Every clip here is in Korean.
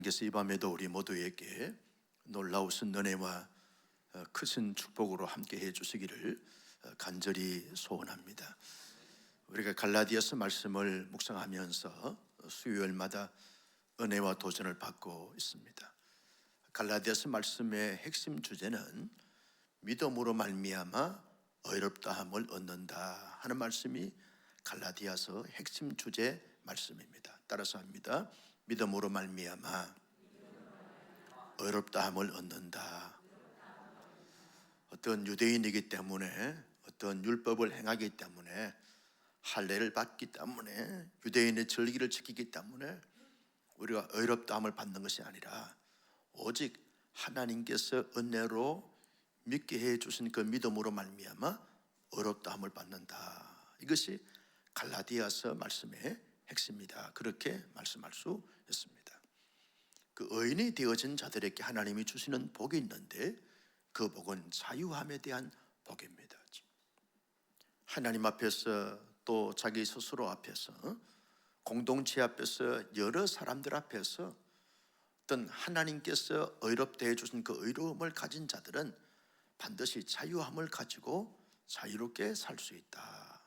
하나님께서 이 밤에도 우리 모두에게 놀라우신 은혜와 크신 축복으로 함께 해 주시기를 간절히 소원합니다. 우리가 갈라디아서 말씀을 묵상하면서 수요일마다 은혜와 도전을 받고 있습니다. 갈라디아서 말씀의 핵심 주제는 믿음으로 말미암아 어렵다함을 얻는다 하는 말씀이 갈라디아서 핵심 주제 말씀입니다. 따라서 합니다. 믿음으로 말미암아 어렵다함을 얻는다. 어떤 유대인이기 때문에, 어떤 율법을 행하기 때문에, 할례를 받기 때문에, 유대인의 절기를 지키기 때문에 우리가 어렵다함을 받는 것이 아니라 오직 하나님께서 은혜로 믿게 해 주신 그 믿음으로 말미암아 어렵다함을 받는다. 이것이 갈라디아서 말씀의 핵심이다. 그렇게 말씀할 수 있습니다. 그 의인이 되어진 자들에게 하나님이 주시는 복이 있는데 그 복은 자유함에 대한 복입니다. 하나님 앞에서 또 자기 스스로 앞에서 공동체 앞에서 여러 사람들 앞에서 어떤 하나님께서 의롭게 해주신 그 의로움을 가진 자들은 반드시 자유함을 가지고 자유롭게 살 수 있다.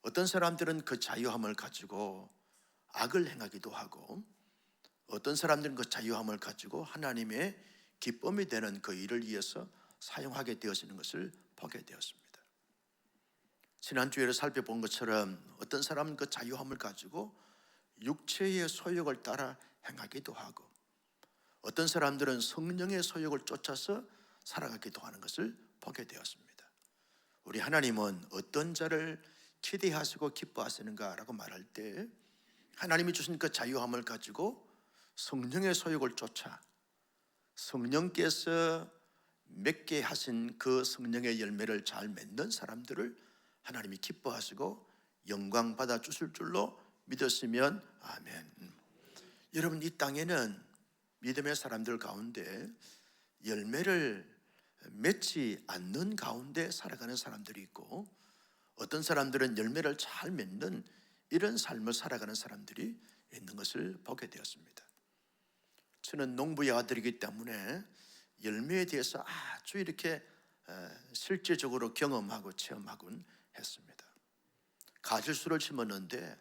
어떤 사람들은 그 자유함을 가지고 악을 행하기도 하고, 어떤 사람들은 그 자유함을 가지고 하나님의 기쁨이 되는 그 일을 위해서 사용하게 되어지는 것을 보게 되었습니다. 지난주에 살펴본 것처럼 어떤 사람은 그 자유함을 가지고 육체의 소욕을 따라 행하기도 하고, 어떤 사람들은 성령의 소욕을 쫓아서 살아가기도 하는 것을 보게 되었습니다. 우리 하나님은 어떤 자를 기대하시고 기뻐하시는가라고 말할 때 하나님이 주신 그 자유함을 가지고 성령의 소욕을 쫓아 성령께서 맺게 하신 그 성령의 열매를 잘 맺는 사람들을 하나님이 기뻐하시고 영광 받아 주실 줄로 믿었으면 아멘. 여러분, 이 땅에는 믿음의 사람들 가운데 열매를 맺지 않는 가운데 살아가는 사람들이 있고, 어떤 사람들은 열매를 잘 맺는 이런 삶을 살아가는 사람들이 있는 것을 보게 되었습니다. 저는 농부의 아들이기 때문에 열매에 대해서 아주 이렇게 실제적으로 경험하고 체험하곤 했습니다. 가지수를 심었는데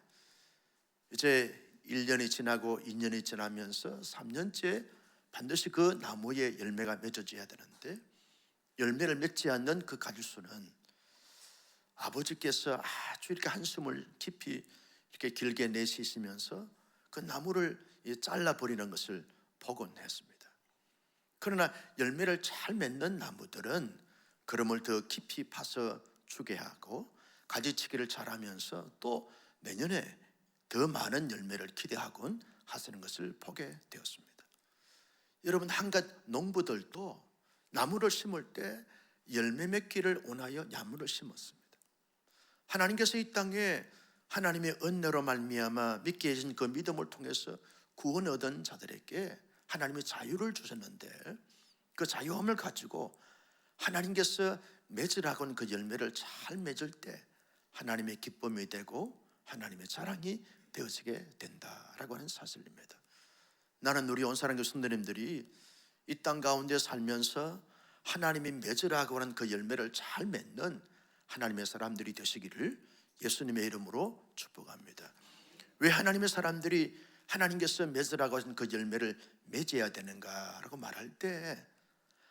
이제 1년이 지나고 2년이 지나면서 3년째 반드시 그 나무에 열매가 맺어져야 되는데, 열매를 맺지 않는 그 가지수는 아버지께서 아주 이렇게 한숨을 깊이 이렇게 길게 내쉬시면서 그 나무를 잘라버리는 것을 보곤 했습니다. 그러나 열매를 잘 맺는 나무들은 그름을 더 깊이 파서 주게 하고 가지치기를 잘하면서 또 내년에 더 많은 열매를 기대하곤 하시는 것을 보게 되었습니다. 여러분, 한갓 농부들도 나무를 심을 때 열매 맺기를 원하여 나무를 심었습니다. 하나님께서 이 땅에 하나님의 은혜로 말미암아 믿게 해준 그 믿음을 통해서 구원 얻은 자들에게 하나님의 자유를 주셨는데, 그 자유함을 가지고 하나님께서 맺으라고 하는 그 열매를 잘 맺을 때 하나님의 기쁨이 되고 하나님의 자랑이 되어지게 된다라고 하는 사실입니다. 나는 우리 온사랑교회 성도님들이 이 땅 가운데 살면서 하나님이 맺으라고 하는 그 열매를 잘 맺는 하나님의 사람들이 되시기를 예수님의 이름으로 축복합니다. 왜 하나님의 사람들이 하나님께서 맺으라고 하신 그 열매를 맺어야 되는가라고 말할 때,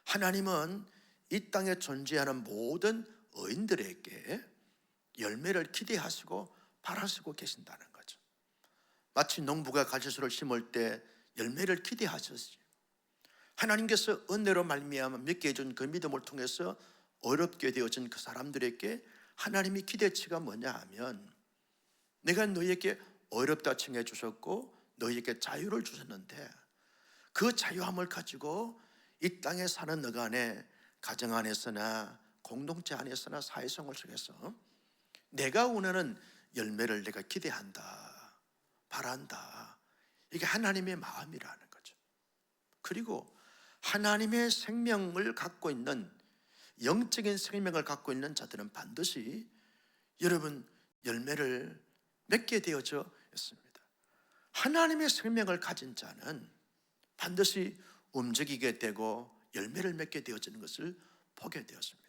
하나님은 이 땅에 존재하는 모든 의인들에게 열매를 기대하시고 바라시고 계신다는 거죠. 마치 농부가 가지수를 심을 때 열매를 기대하셨지, 하나님께서 은혜로 말미암아 믿게 해준 그 믿음을 통해서 어렵게 되어진 그 사람들에게 하나님이 기대치가 뭐냐 하면, 내가 너희에게 어렵다 칭해 주셨고 너희에게 자유를 주셨는데 그 자유함을 가지고 이 땅에 사는 너가 안에 가정 안에서나 공동체 안에서나 사회생활 속에서 내가 원하는 열매를 내가 기대한다, 바란다. 이게 하나님의 마음이라는 거죠. 그리고 하나님의 생명을 갖고 있는, 영적인 생명을 갖고 있는 자들은 반드시 여러분 열매를 맺게 되어져 있습니다. 하나님의 생명을 가진 자는 반드시 움직이게 되고 열매를 맺게 되어지는 것을 보게 되었습니다.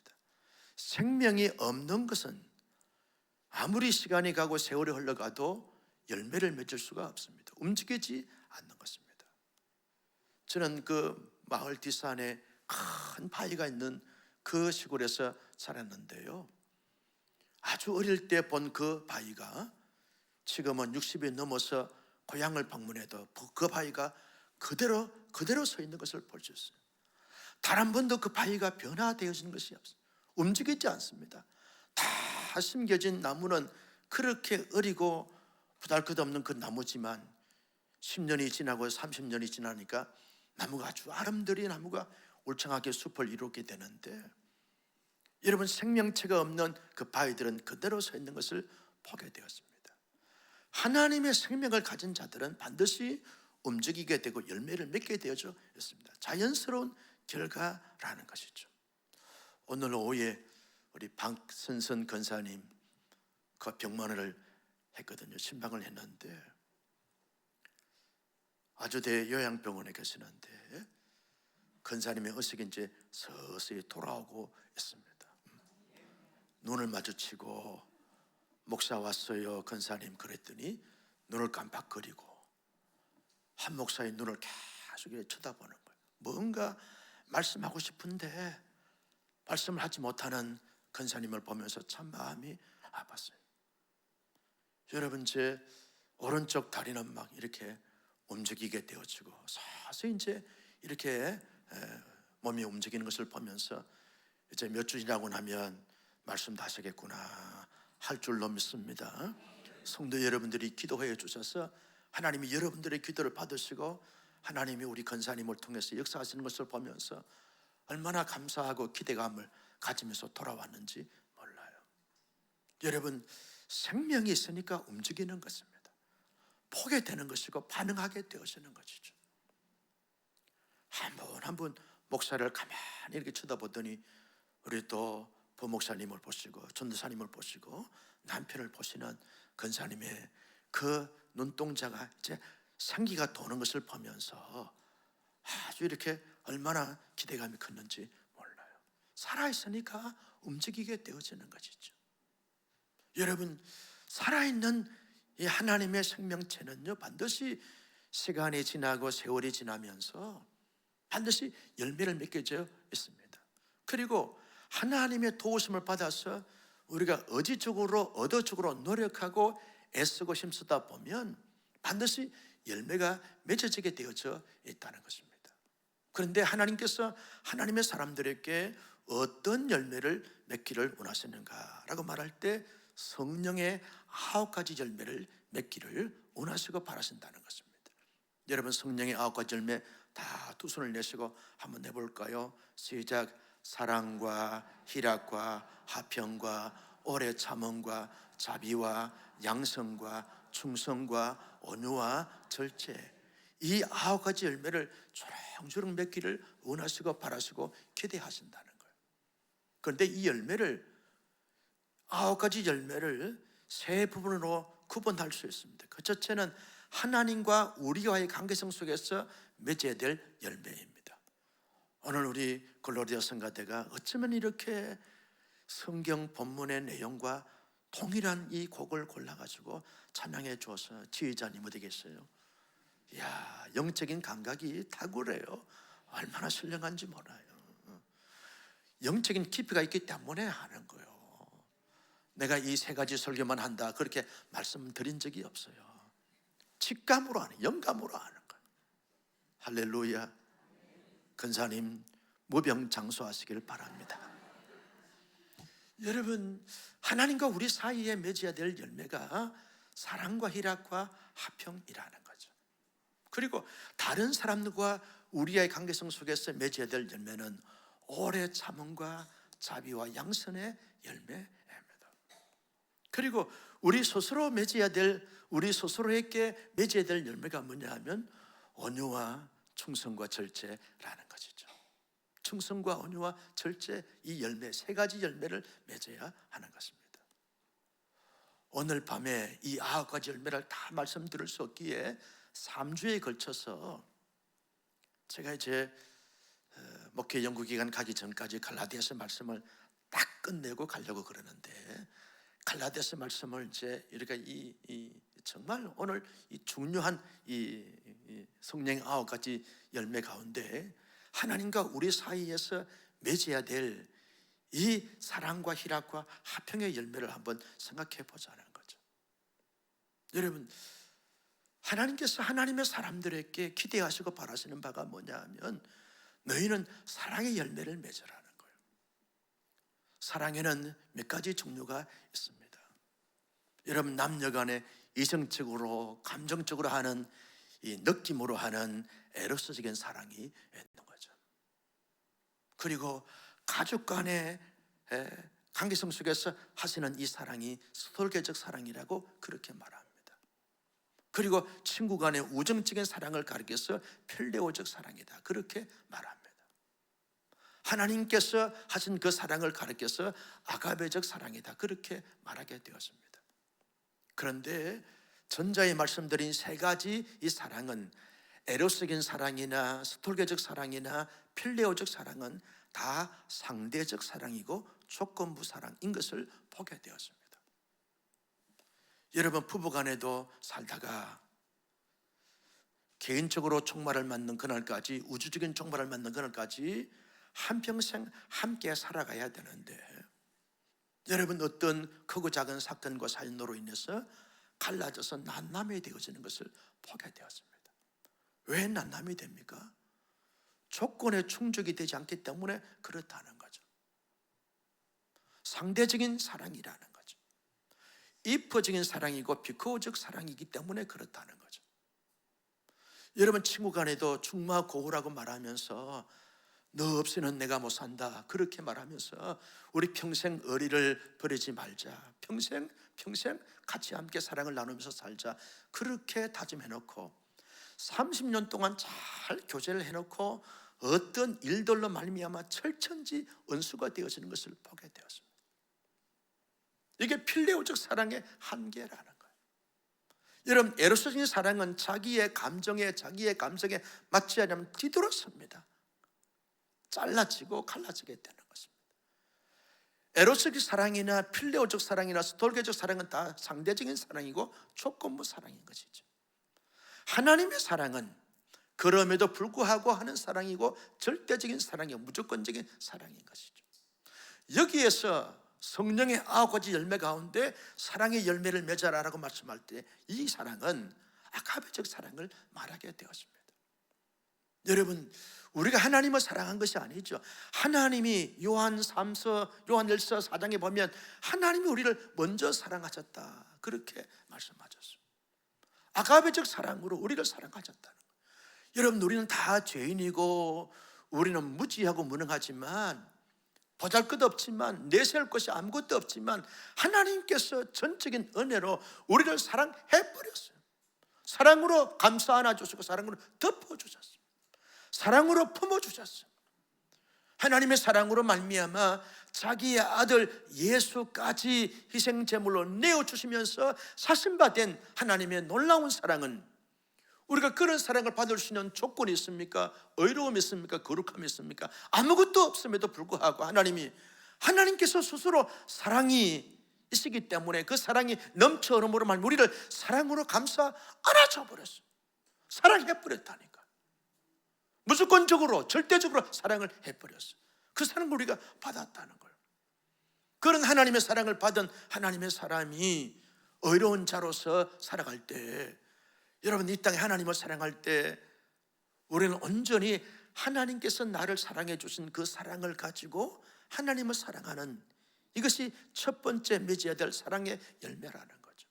생명이 없는 것은 아무리 시간이 가고 세월이 흘러가도 열매를 맺을 수가 없습니다. 움직이지 않는 것입니다. 저는 그 마을 뒷산에 큰 바위가 있는 그 시골에서 살았는데요, 아주 어릴 때 본 그 바위가 지금은 60이 넘어서 고향을 방문해도 그 바위가 그대로 서 있는 것을 볼 수 있어요. 단 한 번도 그 바위가 변화되어지는 것이 없어요. 움직이지 않습니다. 다 심겨진 나무는 그렇게 어리고 보잘것없는 그 나무지만 10년이 지나고 30년이 지나니까 나무가 아주 아름드리 나무가 울창하게 숲을 이루게 되는데, 여러분, 생명체가 없는 그 바위들은 그대로 서 있는 것을 보게 되었습니다. 하나님의 생명을 가진 자들은 반드시 움직이게 되고 열매를 맺게 되어져 있습니다. 자연스러운 결과라는 것이죠. 오늘 오후에 우리 박선선 권사님 그 병만을 했거든요. 신방을 했는데 아주대 요양병원에 계시는데 권사님의 의식이 이제 서서히 돌아오고 있습니다. 눈을 마주치고 목사 왔어요 권사님 그랬더니 눈을 깜빡거리고 한 목사의 눈을 계속 쳐다보는 거예요. 뭔가 말씀하고 싶은데 말씀을 하지 못하는 권사님을 보면서 참 마음이 아팠어요. 여러분, 제 오른쪽 다리는 막 이렇게 움직이게 되어지고 서서히 이제 이렇게 몸이 움직이는 것을 보면서 이제 몇 주 지나고 나면 말씀 다 하시겠구나 할 줄로 믿습니다. 성도 여러분들이 기도해 주셔서 하나님이 여러분들의 기도를 받으시고 하나님이 우리 권사님을 통해서 역사하시는 것을 보면서 얼마나 감사하고 기대감을 가지면서 돌아왔는지 몰라요. 여러분, 생명이 있으니까 움직이는 것입니다. 보게 되는 것이고 반응하게 되어지는 것이죠. 한 번 목사를 가만히 이렇게 쳐다보더니 우리 또 부목사님을 보시고 전도사님을 보시고 남편을 보시는 권사님의 그 눈동자가 이제 생기가 도는 것을 보면서 아주 이렇게 얼마나 기대감이 컸는지 몰라요. 살아있으니까 움직이게 되어지는 것이죠. 여러분, 살아있는 이 하나님의 생명체는요 반드시 시간이 지나고 세월이 지나면서 반드시 열매를 맺게 되어 있습니다. 그리고 하나님의 도우심을 받아서 우리가 의도적으로 노력하고 애쓰고 힘쓰다 보면 반드시 열매가 맺어지게 되어져 있다는 것입니다. 그런데 하나님께서 하나님의 사람들에게 어떤 열매를 맺기를 원하시는가라고 말할 때 성령의 9가지 열매를 맺기를 원하시고 바라신다는 것입니다. 여러분, 성령의 9가지 열매 다 두 손을 내시고 한번 내볼까요? 시작. 사랑과 희락과 화평과 오래 참음과 자비와 양성과 충성과 온유와 절제, 이 9가지 열매를 조롱조롱 맺기를 원하시고 바라시고 기대하신다는 거예요. 그런데 이 열매를 9가지 열매를 세 부분으로 구분할 수 있습니다. 그 첫째는 하나님과 우리와의 관계성 속에서 맺어야 될 열매입니다. 오늘 우리 글로리아 성가대가 어쩌면 이렇게 성경 본문의 내용과 동일한 이 곡을 골라가지고 찬양해 주어서 지휘자님 어디 계세요? 이야, 영적인 감각이 탁월해요. 얼마나 신령한지 몰라요. 영적인 깊이가 있기 때문에 하는 거예요. 내가 이 3가지 설교만 한다 그렇게 말씀드린 적이 없어요. 직감으로 하는, 영감으로 하는 거예요. 할렐루야. 권사님 무병장수하시길 바랍니다. 여러분, 하나님과 우리 사이에 맺어야 될 열매가 사랑과 희락과 화평이라는 거죠. 그리고 다른 사람들과 우리의 관계성 속에서 맺어야 될 열매는 오래 참음과 자비와 양선의 열매입니다. 그리고 우리 스스로에게 맺어야 될 열매가 뭐냐 하면 온유와 충성과 절제라는 것이죠. 충성과 온유와 절제, 이 열매 3가지 열매를 맺어야 하는 것입니다. 오늘 밤에 이 9가지 열매를 다 말씀드릴 수 없기에 3주에 걸쳐서 제가 이제 목회 연구기간 가기 전까지 갈라디아서 말씀을 딱 끝내고 가려고 그러는데, 갈라디아서 말씀을 이제 이렇게 정말 오늘 이 중요한 이 성령의 9가지 열매 가운데 하나님과 우리 사이에서 맺어야 될 이 사랑과 희락과 화평의 열매를 한번 생각해 보자는 거죠. 여러분, 하나님께서 하나님의 사람들에게 기대하시고 바라시는 바가 뭐냐 하면, 너희는 사랑의 열매를 맺으라는 거예요. 사랑에는 몇 가지 종류가 있습니다. 여러분, 남녀간에 이성적으로 감정적으로 하는, 이 느낌으로 하는 에로스적인 사랑이 있는 거죠. 그리고 가족 간의 관계성 속에서 하시는 이 사랑이 스톨게적 사랑이라고 그렇게 말합니다. 그리고 친구 간의 우정적인 사랑을 가리켜서 필레오적 사랑이다, 그렇게 말합니다. 하나님께서 하신 그 사랑을 가리켜서 아가베적 사랑이다, 그렇게 말하게 되었습니다. 그런데 전자에 말씀드린 3가지 이 사랑은, 에로스적인 사랑이나 스톨게적 사랑이나 필레오적 사랑은 다 상대적 사랑이고 조건부 사랑인 것을 보게 되었습니다. 여러분, 부부간에도 살다가 개인적으로 종말을 맞는 그날까지, 우주적인 종말을 맞는 그날까지 한평생 함께 살아가야 되는데, 여러분, 어떤 크고 작은 사건과 사연으로 인해서 갈라져서 난남이 되어지는 것을 보게 되었습니다. 왜 난남이 됩니까? 조건에 충족이 되지 않기 때문에 그렇다는 거죠. 상대적인 사랑이라는 거죠. 이퍼적인 사랑이고 비커적 사랑이기 때문에 그렇다는 거죠. 여러분, 친구 간에도 중마고우라고 말하면서 너 없이는 내가 못 산다, 그렇게 말하면서 우리 평생 의리를 버리지 말자, 평생 같이 함께 사랑을 나누면서 살자, 그렇게 다짐해놓고 30년 동안 잘 교제를 해놓고 어떤 일들로 말미암아 철천지 은수가 되어지는 것을 보게 되었습니다. 이게 필레오적 사랑의 한계라는 거예요. 여러분, 에로스적인 사랑은 자기의 감정에 맞지 않으면 뒤돌아섭니다. 잘라지고 갈라지게 되는 것입니다. 에로스적 사랑이나 필레오적 사랑이나 스톨게적 사랑은 다 상대적인 사랑이고 조건부 사랑인 것이죠. 하나님의 사랑은 그럼에도 불구하고 하는 사랑이고 절대적인 사랑이고 무조건적인 사랑인 것이죠. 여기에서 성령의 9가지 열매 가운데 사랑의 열매를 맺어라라고 말씀할 때 이 사랑은 아가베적 사랑을 말하게 되었습니다. 여러분, 우리가 하나님을 사랑한 것이 아니죠. 하나님이 요한일서 4장에 보면 하나님이 우리를 먼저 사랑하셨다, 그렇게 말씀하셨습니다. 아가베적 사랑으로 우리를 사랑하셨다는 거예요. 여러분, 우리는 다 죄인이고 우리는 무지하고 무능하지만, 보잘것없지만, 내세울 것이 아무것도 없지만 하나님께서 전적인 은혜로 우리를 사랑해버렸어요. 사랑으로 감싸 안아주시고 사랑으로 덮어주셨어요. 사랑으로 품어주셨어요. 하나님의 사랑으로 말미암아 자기의 아들 예수까지 희생제물로 내어주시면서 사신받은 하나님의 놀라운 사랑은, 우리가 그런 사랑을 받을 수 있는 조건이 있습니까? 의로움이 있습니까? 거룩함이 있습니까? 아무것도 없음에도 불구하고 하나님께서 스스로 사랑이 있기 때문에 그 사랑이 넘쳐 흐름으로 말미암아 우리를 사랑으로 감싸 안아줘 버렸어요. 사랑해버렸다니까. 무조건적으로 절대적으로 사랑을 해버렸어요. 그 사랑을 우리가 받았다는 거예요. 그런 하나님의 사랑을 받은 하나님의 사람이 의로운 자로서 살아갈 때, 여러분, 이 땅에 하나님을 사랑할 때 우리는 온전히 하나님께서 나를 사랑해 주신 그 사랑을 가지고 하나님을 사랑하는, 이것이 첫 번째 맺어야 될 사랑의 열매라는 거죠.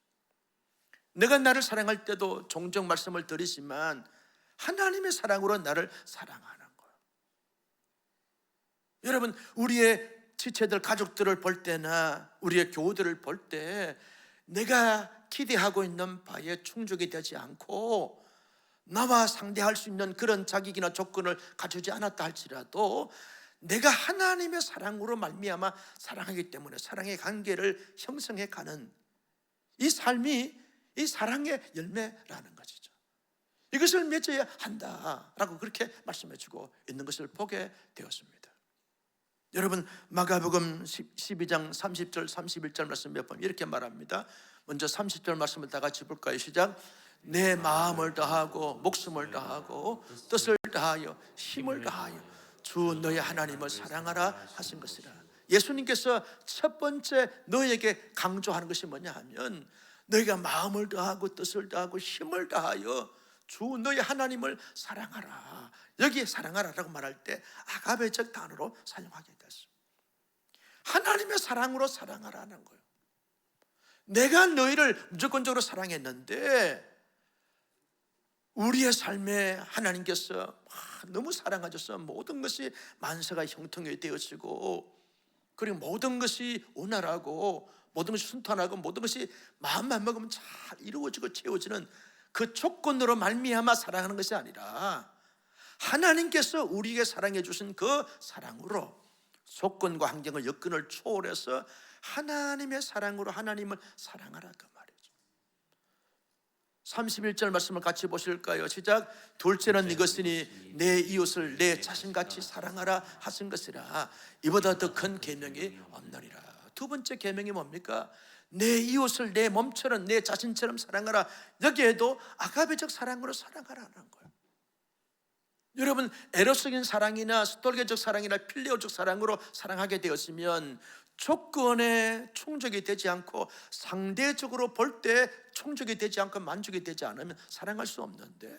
내가 나를 사랑할 때도 종종 말씀을 드리지만 하나님의 사랑으로 나를 사랑하는 거예요. 여러분, 우리의 지체들, 가족들을 볼 때나 우리의 교우들을 볼 때 내가 기대하고 있는 바에 충족이 되지 않고 나와 상대할 수 있는 그런 자격이나 조건을 갖추지 않았다 할지라도 내가 하나님의 사랑으로 말미암아 사랑하기 때문에 사랑의 관계를 형성해 가는 이 삶이 이 사랑의 열매라는 것이죠. 이것을 맺어야 한다라고 그렇게 말씀해 주고 있는 것을 보게 되었습니다. 여러분, 마가복음 12장 30절 31절 말씀 몇 번 이렇게 말합니다. 먼저 30절 말씀을 다 같이 볼까요? 시작. 내 마음을 다하고 목숨을 다하고 뜻을 다하여 힘을 다하여 주 너의 하나님을 사랑하라 하신 것이라. 예수님께서 첫 번째 너에게 강조하는 것이 뭐냐 하면 너희가 마음을 다하고 뜻을 다하고 힘을 다하여 주 너희 하나님을 사랑하라. 여기에 사랑하라라고 말할 때 아가베적 단어로 사용하게 됐습니다. 하나님의 사랑으로 사랑하라는 거예요. 내가 너희를 무조건적으로 사랑했는데 우리의 삶에 하나님께서 너무 사랑하셔서 모든 것이 만사가 형통이 되어지고 그리고 모든 것이 온화하고 모든 것이 순탄하고 모든 것이 마음만 먹으면 잘 이루어지고 채워지는 그 조건으로 말미암아 사랑하는 것이 아니라 하나님께서 우리에게 사랑해 주신 그 사랑으로 조건과 환경의 여건을 초월해서 하나님의 사랑으로 하나님을 사랑하라 그 말이죠. 31절 말씀을 같이 보실까요? 시작. 둘째는 이것이니 내 이웃을 내 자신같이 사랑하라 하신 것이라. 이보다 더 큰 계명이 없느니라. 두 번째 계명이 뭡니까? 내 이웃을 내 몸처럼 내 자신처럼 사랑하라. 여기에도 아가베적 사랑으로 사랑하라는 거예요. 여러분, 에로스적인 사랑이나 스톨게적 사랑이나 필레오적 사랑으로 사랑하게 되었으면 조건에 충족이 되지 않고 상대적으로 볼 때 충족이 되지 않고 만족이 되지 않으면 사랑할 수 없는데,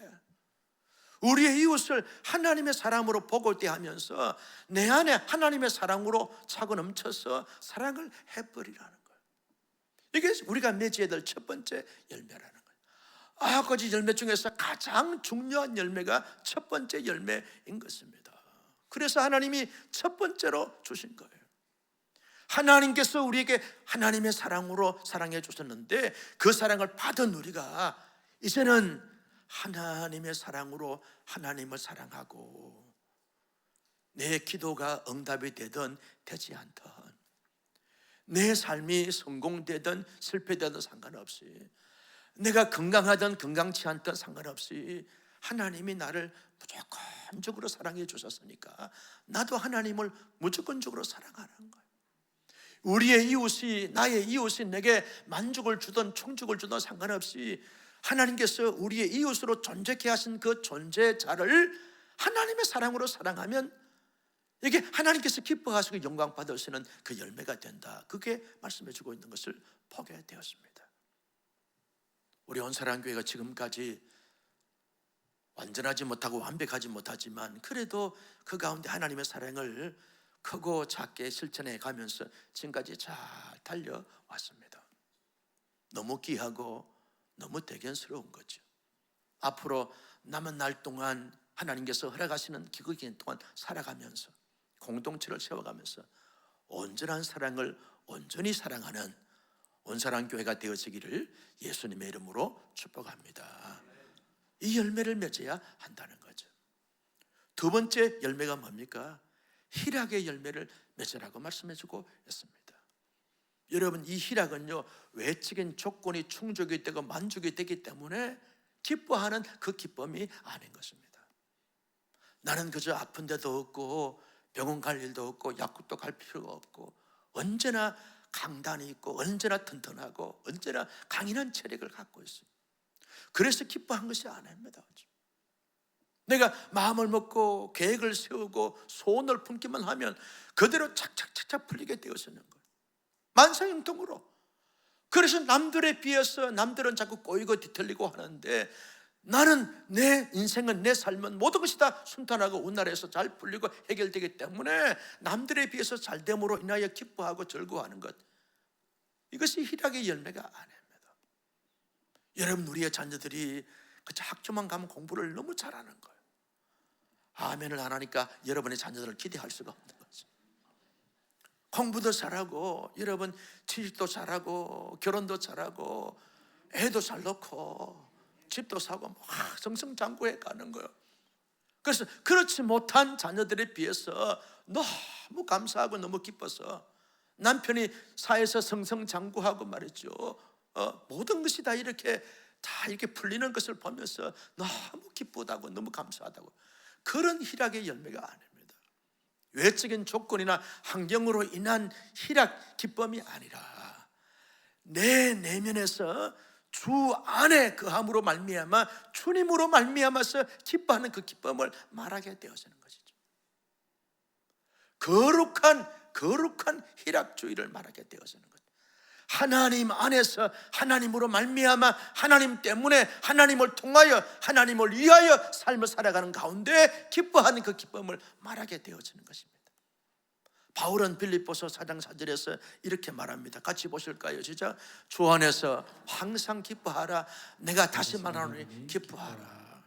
우리의 이웃을 하나님의 사랑으로 보고 대하면서 내 안에 하나님의 사랑으로 차고 넘쳐서 사랑을 해버리라는 거예요. 이게 우리가 맺어야 될 첫 번째 열매라는 거예요. 9가지 열매 중에서 가장 중요한 열매가 첫 번째 열매인 것입니다. 그래서 하나님이 첫 번째로 주신 거예요. 하나님께서 우리에게 하나님의 사랑으로 사랑해 주셨는데 그 사랑을 받은 우리가 이제는 하나님의 사랑으로 하나님을 사랑하고 내 기도가 응답이 되든 되지 않든 내 삶이 성공되든 실패되든 상관없이 내가 건강하든 건강치 않든 상관없이 하나님이 나를 무조건적으로 사랑해 주셨으니까 나도 하나님을 무조건적으로 사랑하는 거예요. 우리의 이웃이 나의 이웃이 내게 만족을 주든 충족을 주든 상관없이 하나님께서 우리의 이웃으로 존재케 하신 그 존재자를 하나님의 사랑으로 사랑하면 이게 하나님께서 기뻐하시고 영광 받으시는 그 열매가 된다. 그게 말씀해 주고 있는 것을 보게 되었습니다. 우리 온사랑교회가 지금까지 완전하지 못하고 완벽하지 못하지만 그래도 그 가운데 하나님의 사랑을 크고 작게 실천해 가면서 지금까지 잘 달려왔습니다. 너무 귀하고 너무 대견스러운 거죠. 앞으로 남은 날 동안 하나님께서 허락하시는 기간 동안 살아가면서 공동체를 세워가면서 온전한 사랑을 온전히 사랑하는 온사랑교회가 되어지기를 예수님의 이름으로 축복합니다. 이 열매를 맺어야 한다는 거죠. 두 번째 열매가 뭡니까? 희락의 열매를 맺으라고 말씀해주고 있습니다. 여러분, 이 희락은요 외적인 조건이 충족이 되고 만족이 되기 때문에 기뻐하는 그 기쁨이 아닌 것입니다. 나는 그저 아픈 데도 없고 병원 갈 일도 없고 약국도 갈 필요가 없고 언제나 강단이 있고 언제나 튼튼하고 언제나 강인한 체력을 갖고 있어요. 그래서 기뻐한 것이 아닙니다. 내가 마음을 먹고 계획을 세우고 소원을 품기만 하면 그대로 착착착착 풀리게 되어지는 거예요. 만사형통으로. 그래서 남들에 비해서 남들은 자꾸 꼬이고 뒤틀리고 하는데 나는 내 인생은 내 삶은 모든 것이 다 순탄하고 원활해서 잘 풀리고 해결되기 때문에 남들에 비해서 잘됨으로 인하여 기뻐하고 즐거워하는 것, 이것이 희락의 열매가 아닙니다. 여러분, 우리의 자녀들이 그저 학교만 가면 공부를 너무 잘하는 거예요. 아멘을 안 하니까 여러분의 자녀들을 기대할 수가 없는 거죠. 공부도 잘하고 여러분 취직도 잘하고 결혼도 잘하고 애도 잘 놓고 집도 사고 막 성성장구해 가는 거예요. 그래서 그렇지 못한 자녀들에 비해서 너무 감사하고 너무 기뻐서 남편이 사회에서 성성장구하고 말이죠. 모든 것이 다 이렇게 다 이렇게 풀리는 것을 보면서 너무 기쁘다고, 너무 감사하다고. 그런 희락의 열매가 아닙니다. 외적인 조건이나 환경으로 인한 희락, 기쁨이 아니라 내 내면에서 주 안에 거함으로 말미암아 주님으로 말미암아서 기뻐하는 그 기쁨을 말하게 되어지는 것이죠. 거룩한 희락주의를 말하게 되어지는 것. 하나님 안에서 하나님으로 말미암아 하나님 때문에 하나님을 통하여 하나님을 위하여 삶을 살아가는 가운데 기뻐하는 그 기쁨을 말하게 되어지는 것입니다. 바울은 빌립보서 4장 4절에서 이렇게 말합니다. 같이 보실까요? 시작. 주 안에서 항상 기뻐하라. 내가 다시 말하노니 기뻐하라.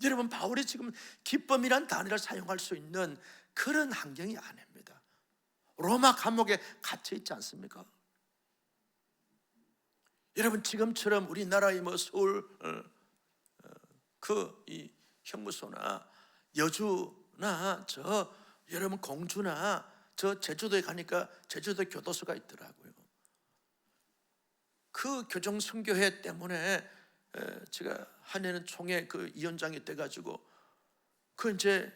여러분, 바울이 지금 기쁨이란 단어를 사용할 수 있는 그런 환경이 아닙니다. 로마 감옥에 갇혀 있지 않습니까? 여러분, 지금처럼 우리나라의 서울 이 형무소나 여주나 여러분 공주나 제주도에 가니까 제주도 교도소가 있더라고요. 그 교정 선교회 때문에 제가 한 해는 총회 그 위원장이 돼가지고 이제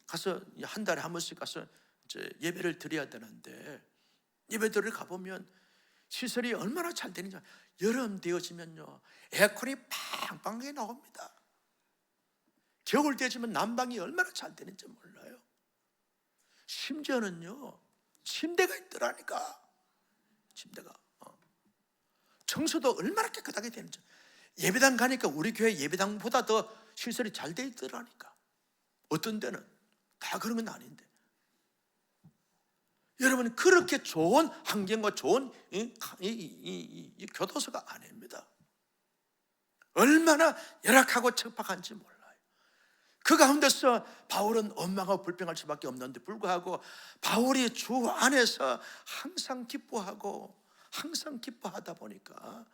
가서 한 달에 한 번씩 가서 이제 예배를 드려야 되는데, 예배들을 가보면 시설이 얼마나 잘 되는지. 여름 되어지면요 에어컨이 팡팡하게 나옵니다. 겨울 되어지면 난방이 얼마나 잘 되는지 몰라요. 심지어는요 침대가 있더라니까. 침대가 청소도 얼마나 깨끗하게 되는지. 예배당 가니까 우리 교회 예배당보다 더 시설이 잘 돼 있더라니까. 어떤 데는 다 그런 건 아닌데. 여러분, 그렇게 좋은 환경과 좋은 이 교도소가 아닙니다. 얼마나 열악하고 척박한지 몰라요. 그 가운데서 바울은 원망하고 불평할 수밖에 없는데 불구하고 바울이 주 안에서 항상 기뻐하고 항상 기뻐하다 보니까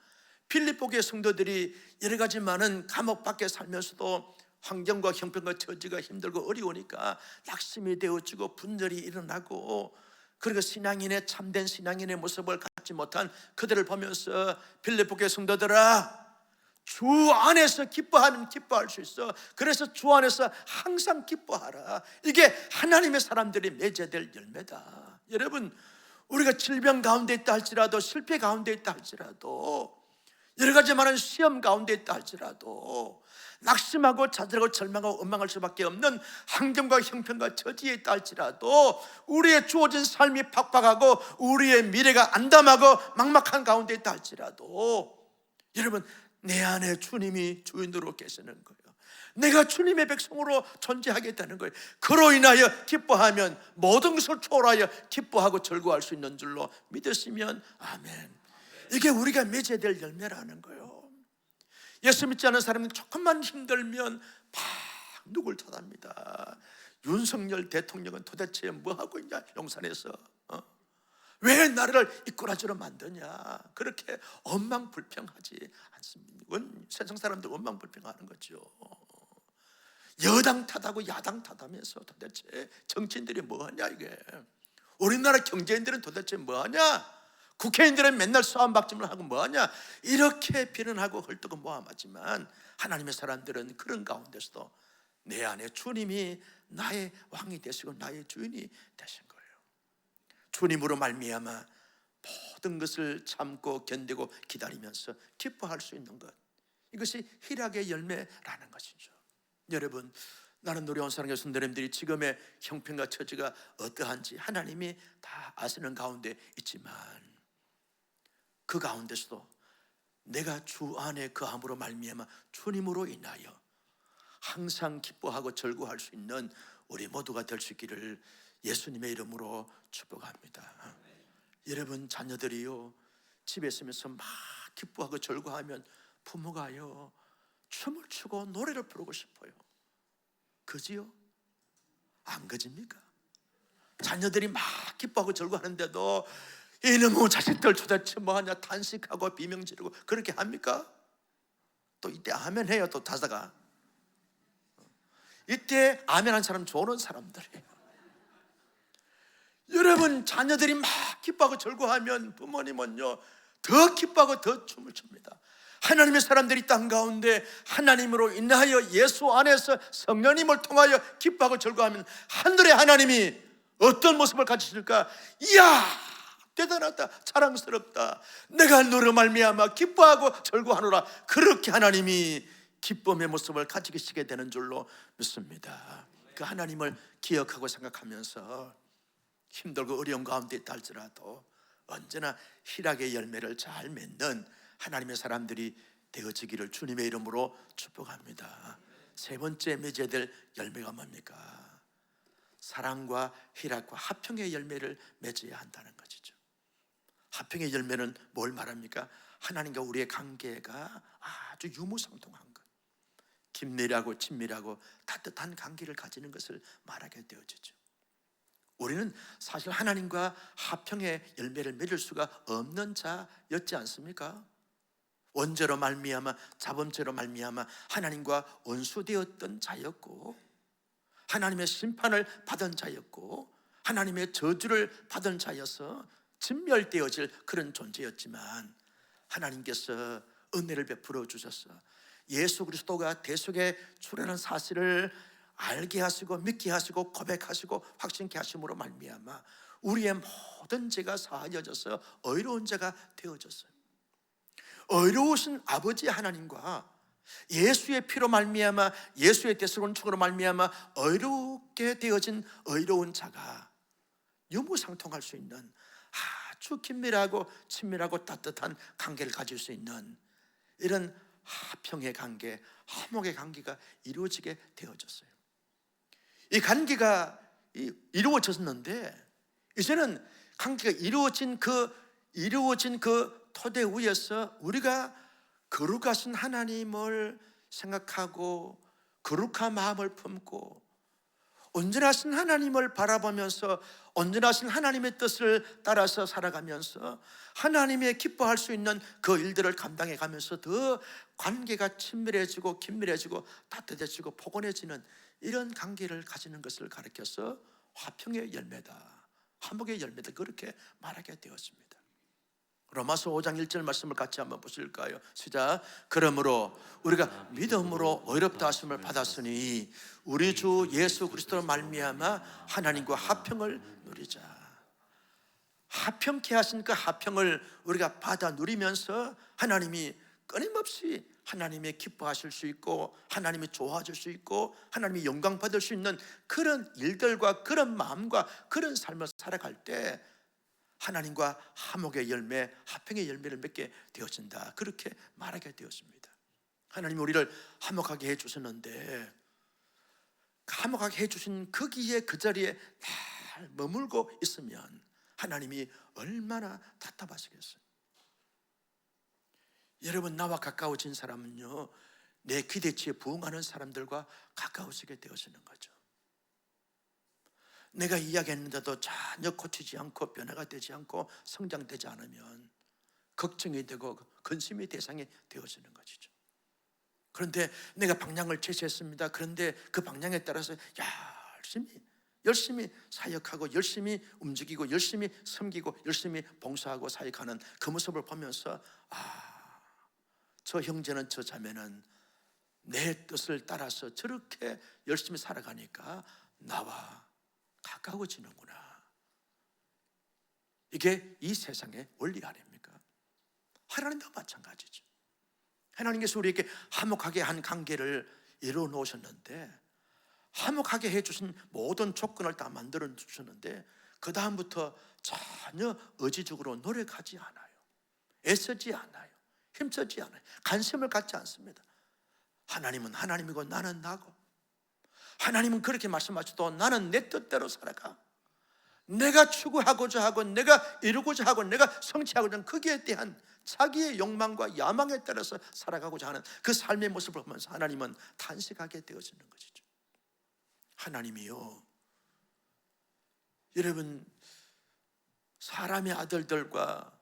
빌립보 교회 성도들이 여러 가지 많은 감옥 밖에 살면서도 환경과 형편과 처지가 힘들고 어려우니까 낙심이 되어지고 분열이 일어나고, 그리고 신앙인의 참된 신앙인의 모습을 갖지 못한 그들을 보면서 빌립보 교회 성도들아, 주 안에서 기뻐하면 기뻐할 수 있어. 그래서 주 안에서 항상 기뻐하라. 이게 하나님의 사람들이 맺어야 될 열매다. 여러분, 우리가 질병 가운데 있다 할지라도, 실패 가운데 있다 할지라도, 여러 가지 많은 시험 가운데 있다 할지라도, 낙심하고 좌절하고 절망하고 원망할 수밖에 없는 환경과 형편과 처지에 있다 할지라도, 우리의 주어진 삶이 팍팍하고 우리의 미래가 암담하고 막막한 가운데 있다 할지라도, 여러분, 내 안에 주님이 주인으로 계시는 거예요. 내가 주님의 백성으로 존재하게 되는 거예요. 그로 인하여 기뻐하면 모든 것을 초월하여 기뻐하고 즐거워할 수 있는 줄로 믿으시면 아멘. 이게 우리가 맺어야 될 열매라는 거예요. 예수 믿지 않은 사람은 조금만 힘들면 막 누굴 찾아합니다. 윤석열 대통령은 도대체 뭐하고 있냐, 용산에서 왜 나를 이꼬라지로 만드냐, 그렇게 원망불평하지 않습니다. 세상 사람들 원망불평하는 거죠. 여당 탓하고 야당 탓하면서 도대체 정치인들이 뭐하냐, 이게 우리나라 경제인들은 도대체 뭐하냐, 국회의원들은 맨날 싸움박질을 하고 뭐하냐, 이렇게 비난하고 헐떡고 모함하지만 하나님의 사람들은 그런 가운데서도 내 안에 주님이 나의 왕이 되시고 나의 주인이 되신 거예요. 주님으로 말미암아 모든 것을 참고 견디고 기다리면서 기뻐할 수 있는 것, 이것이 희락의 열매라는 것이죠. 여러분, 나는 노래온 사랑의 성도님들이 지금의 형편과 처지가 어떠한지 하나님이 다 아시는 가운데 있지만, 그 가운데서도 내가 주 안에 거함으로 말미암아 주님으로 인하여 항상 기뻐하고 즐거워할 수 있는 우리 모두가 될 수 있기를 예수님의 이름으로 축복합니다. 여러분, 자녀들이요 집에 있으면서 막 기뻐하고 즐거워하면 부모가요 춤을 추고 노래를 부르고 싶어요. 그지요? 안 그집니까? 자녀들이 막 기뻐하고 즐거워하는데도 이놈의 자식들 도대체 뭐하냐 탄식하고 비명 지르고 그렇게 합니까? 또 이때 아멘 해요. 또 다사가 이때 아멘 한 사람 좋은 사람들이에요. 여러분, 자녀들이 막 기뻐하고 즐거워하면 부모님은요 더 기뻐하고 더 춤을 춥니다. 하나님의 사람들이 땅 가운데 하나님으로 인하여 예수 안에서 성령님을 통하여 기뻐하고 즐거워하면 하늘의 하나님이 어떤 모습을 가지실까? 이야, 대단하다, 자랑스럽다, 내가 너로 말미암아 기뻐하고 즐거워하노라. 그렇게 하나님이 기쁨의 모습을 가지시게 되는 줄로 믿습니다. 그 하나님을 기억하고 생각하면서 힘들고 어려운 가운데 있다 할지라도 언제나 희락의 열매를 잘 맺는 하나님의 사람들이 되어지기를 주님의 이름으로 축복합니다. 세 번째 맺어야 될 열매가 뭡니까? 사랑과 희락과 화평의 열매를 맺어야 한다는 것이죠. 화평의 열매는 뭘 말합니까? 하나님과 우리의 관계가 아주 유무상통한 것, 긴밀하고 친밀하고 따뜻한 관계를 가지는 것을 말하게 되어지죠. 우리는 사실 하나님과 화평의 열매를 맺을 수가 없는 자였지 않습니까? 원죄로 말미암아, 자범죄로 말미암아 하나님과 원수되었던 자였고, 하나님의 심판을 받은 자였고, 하나님의 저주를 받은 자여서 진멸되어질 그런 존재였지만 하나님께서 은혜를 베풀어 주셔서 예수 그리스도가 대속에 주라는 사실을 알게 하시고 믿게 하시고 고백하시고 확신케 하심으로 말미암아 우리의 모든 죄가 사하여져서 의로운 자가 되어졌어요. 의로우신 아버지 하나님과 예수의 피로 말미암아, 예수의 대속은 축으로 말미암아 의롭게 되어진 의로운 자가 유무상통할 수 있는 아주 긴밀하고 친밀하고 따뜻한 관계를 가질 수 있는 이런 화평의 관계, 화목의 관계가 이루어지게 되어졌어요. 이 관계가 이루어졌는데 이제는 관계가 이루어진 그 토대 위에서 우리가 거룩하신 하나님을 생각하고 거룩한 마음을 품고 온전하신 하나님을 바라보면서 온전하신 하나님의 뜻을 따라서 살아가면서 하나님의 기뻐할 수 있는 그 일들을 감당해 가면서 더 관계가 친밀해지고 긴밀해지고 따뜻해지고 포근해지는 이런 관계를 가지는 것을 가르쳐서 화평의 열매다, 화목의 열매다, 그렇게 말하게 되었습니다. 로마서 5장 1절 말씀을 같이 한번 보실까요? 시작. 그러므로 우리가 믿음으로 의롭다 하심을 받았으니 우리 주 예수 그리스도로 말미암아 하나님과 화평을 누리자. 화평케 하신 그 화평을 우리가 받아 누리면서 하나님이 끊임없이 하나님의 기뻐하실 수 있고 하나님이 좋아하실 수 있고 하나님이 영광 받을 수 있는 그런 일들과 그런 마음과 그런 삶을 살아갈 때 하나님과 화목의 열매, 화평의 열매를 맺게 되어진다, 그렇게 말하게 되었습니다. 하나님이 우리를 화목하게 해주셨는데 화목하게 해주신 거기에 그 자리에 잘 머물고 있으면 하나님이 얼마나 답답하시겠어요. 여러분, 나와 가까워진 사람은요, 내 기대치에 부응하는 사람들과 가까워지게 되어지는 거죠. 내가 이야기했는데도 전혀 고치지 않고 변화가 되지 않고 성장되지 않으면 걱정이 되고 근심의 대상이 되어지는 것이죠. 그런데 내가 방향을 제시했습니다. 그런데 그 방향에 따라서 열심히 사역하고 열심히 움직이고 열심히 섬기고 열심히 봉사하고 사역하는 그 모습을 보면서 저 형제는 저 자매는 내 뜻을 따라서 저렇게 열심히 살아가니까 나와 가까워지는구나. 이게 이 세상의 원리 아닙니까? 하나님도 마찬가지죠. 하나님께서 우리에게 화목하게 한 관계를 이루어 놓으셨는데, 화목하게 해주신 모든 조건을 다 만들어 주셨는데 그 다음부터 전혀 의지적으로 노력하지 않아요. 애쓰지 않아요. 힘쓰지 않아요. 관심을 갖지 않습니다. 하나님은 하나님이고 나는 나고, 하나님은 그렇게 말씀하셔도 나는 내 뜻대로 살아가. 내가 추구하고자 하고 내가 이루고자 하고 내가 성취하고자 하는 거기에 대한 자기의 욕망과 야망에 따라서 살아가고자 하는 그 삶의 모습을 보면서 하나님은 탄식하게 되어지는 것이죠. 하나님이요, 여러분, 사람의 아들들과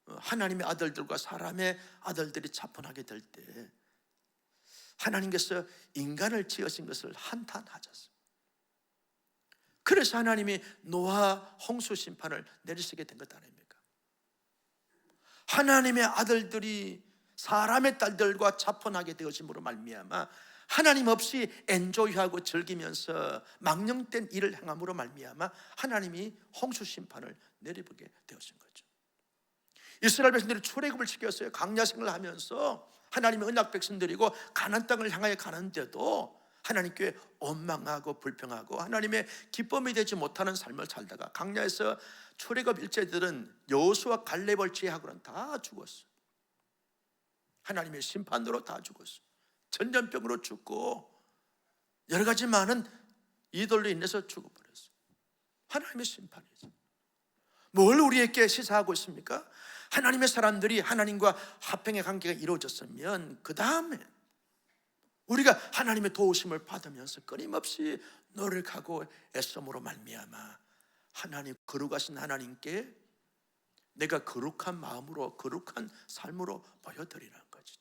하나님의 아들들과 사람의 아들들이 자pon하게 될 때 하나님께서 인간을 지으신 것을 한탄하셨어요. 그래서 하나님이 노아 홍수 심판을 내리시게 된 것 아닙니까? 하나님의 아들들이 사람의 딸들과 자폰하게 되어짐으로 말미암아 하나님 없이 엔조이하고 즐기면서 망령된 일을 행함으로 말미암아 하나님이 홍수 심판을 내려보게 되었은 거죠. 이스라엘 백성들이 출애굽을 시켰어요. 광야 생활을 하면서 하나님의 언약 백성들이고 가나안 땅을 향하여 가는데도 하나님께 원망하고 불평하고 하나님의 기쁨이 되지 못하는 삶을 살다가 광야에서 출애굽 일제들은 여호수아 갈렙을 제하고는 다 죽었어요. 하나님의 심판으로 다 죽었어요. 전염병으로 죽고 여러 가지 많은 이들로 인해서 죽어버렸어요. 하나님의 심판이죠. 뭘 우리에게 시사하고 있습니까? 하나님의 사람들이 하나님과 화평의 관계가 이루어졌으면 그 다음에 우리가 하나님의 도우심을 받으면서 끊임없이 노력하고 애써므로 말미암아 하나님, 거룩하신 하나님께 내가 거룩한 마음으로 거룩한 삶으로 보여드리는 거죠.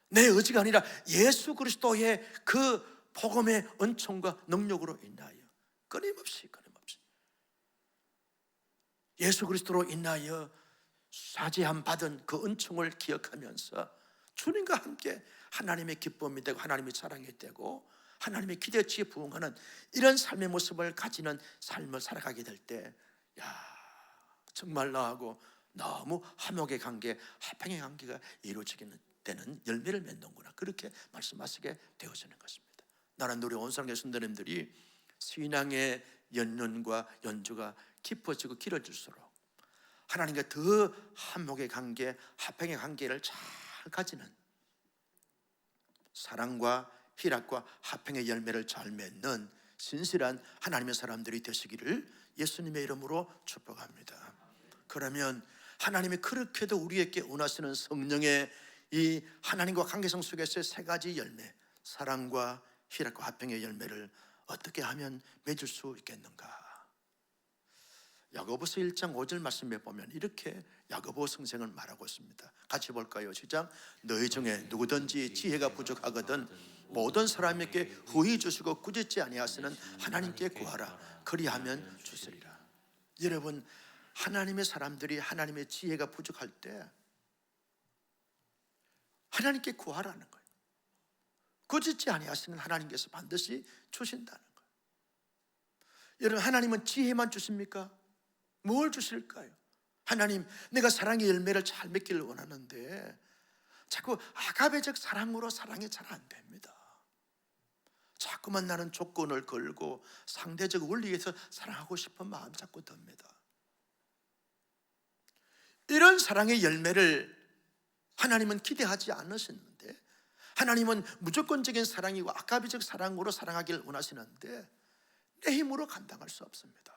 내 의지가 아니라 예수 그리스도의 그 복음의 은총과 능력으로 인하여 끊임없이 예수 그리스도로 인하여 사죄함 받은 그 은총을 기억하면서 주님과 함께 하나님의 기쁨이 되고 하나님의 사랑이 되고 하나님의 기대치에 부응하는 이런 삶의 모습을 가지는 삶을 살아가게 될 때, 정말 나하고 너무 화목의 관계, 화평의 관계가 이루어지게 되는 열매를 맺는구나, 그렇게 말씀하시게 되어지는 것입니다. 나는 우리 온상의 성도님들이 신앙의 연륜과 연주가 깊어지고 길어질수록 하나님과 더 화목의 관계, 화평의 관계를 잘 가지는 사랑과 희락과 화평의 열매를 잘 맺는 신실한 하나님의 사람들이 되시기를 예수님의 이름으로 축복합니다. 그러면 하나님이 그렇게도 우리에게 원하시는 성령의 이 하나님과 관계성 속에서의 세 가지 열매, 사랑과 희락과 화평의 열매를 어떻게 하면 맺을 수 있겠는가? 야고보서 1장 5절 말씀에 보면 이렇게 야고보 성생을 말하고 있습니다. 같이 볼까요? 시작. 너희 중에 누구든지 지혜가 부족하거든 모든 사람에게 후히 주시고 꾸짖지 아니하시는 하나님께 구하라. 그리하면 주시리라. 여러분, 하나님의 사람들이 하나님의 지혜가 부족할 때 하나님께 구하라는 거예요. 꾸짖지 아니하시는 하나님께서 반드시 주신다는 거예요. 여러분, 하나님은 지혜만 주십니까? 뭘 주실까요? 하나님, 내가 사랑의 열매를 잘 맺기를 원하는데 자꾸 아가베적 사랑으로 사랑이 잘 안 됩니다. 자꾸만 나는 조건을 걸고 상대적 원리에서 사랑하고 싶은 마음이 자꾸 듭니다. 이런 사랑의 열매를 하나님은 기대하지 않으시는데, 하나님은 무조건적인 사랑이고 아가베적 사랑으로 사랑하기를 원하시는데 내 힘으로 감당할 수 없습니다.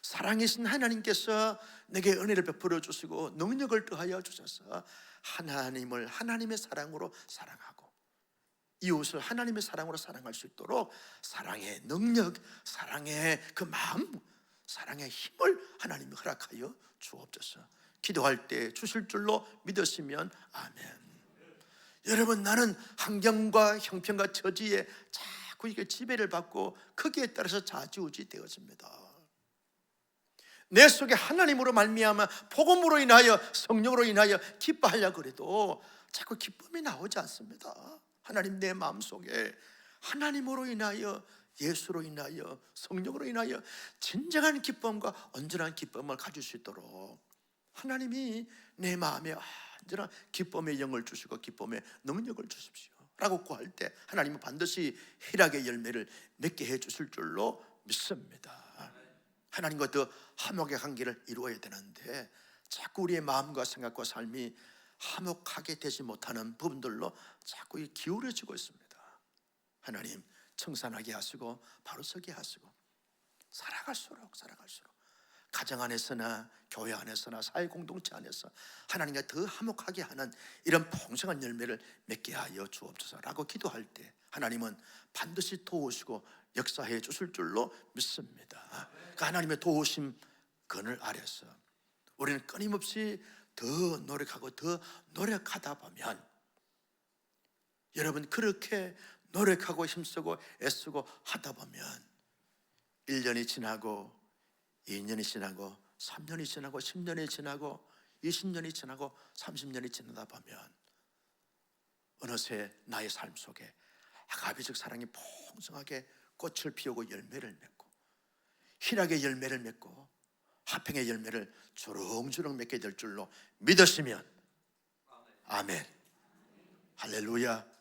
사랑이신 하나님께서 내게 은혜를 베풀어 주시고 능력을 더하여 주셔서 하나님을 하나님의 사랑으로 사랑하고 이웃을 하나님의 사랑으로 사랑할 수 있도록 사랑의 능력, 사랑의 그 마음, 사랑의 힘을 하나님이 허락하여 주옵소서. 기도할 때 주실 줄로 믿으시면 아멘. 여러분, 나는 환경과 형편과 처지에 자꾸 이게 지배를 받고 거기에 따라서 좌지우지 되어집니다. 내 속에 하나님으로 말미암아 복음으로 인하여 성령으로 인하여 기뻐하려고 그래도 자꾸 기쁨이 나오지 않습니다. 하나님, 내 마음속에 하나님으로 인하여, 예수로 인하여, 성령으로 인하여 진정한 기쁨과 온전한 기쁨을 가질 수 있도록 하나님이 내 마음에 언제나 기쁨의 영을 주시고 기쁨의 능력을 주십시오 라고 구할 때 하나님은 반드시 희락의 열매를 맺게 해 주실 줄로 믿습니다. 하나님과 더 화목의 관계를 이루어야 되는데 자꾸 우리의 마음과 생각과 삶이 화목하게 되지 못하는 부분들로 자꾸 기울어지고 있습니다. 하나님, 청산하게 하시고 바로서게 하시고 살아갈수록 가정 안에서나 교회 안에서나 사회 공동체 안에서 하나님과 더 화목하게 하는 이런 풍성한 열매를 맺게 하여 주옵소서라고 기도할 때 하나님은 반드시 도우시고 역사해 주실 줄로 믿습니다. 그 하나님의 도우심 그늘 아래서 우리는 끊임없이 더 노력하고 더 노력하다 보면, 여러분, 그렇게 노력하고 힘쓰고 애쓰고 하다 보면 1년이 지나고 2년이 지나고 3년이 지나고 10년이 지나고 20년이 지나고 30년이 지나다 보면 어느새 나의 삶 속에 아가비적 사랑이 풍성하게 꽃을 피우고 열매를 맺고 희락의 열매를 맺고 화평의 열매를 주렁주렁 맺게 될 줄로 믿으시면 아멘. 할렐루야.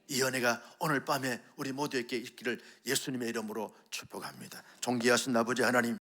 이 은혜가 오늘 밤에 우리 모두에게 있기를 예수님의 이름으로 축복합니다. 존귀하신 아버지 하나님,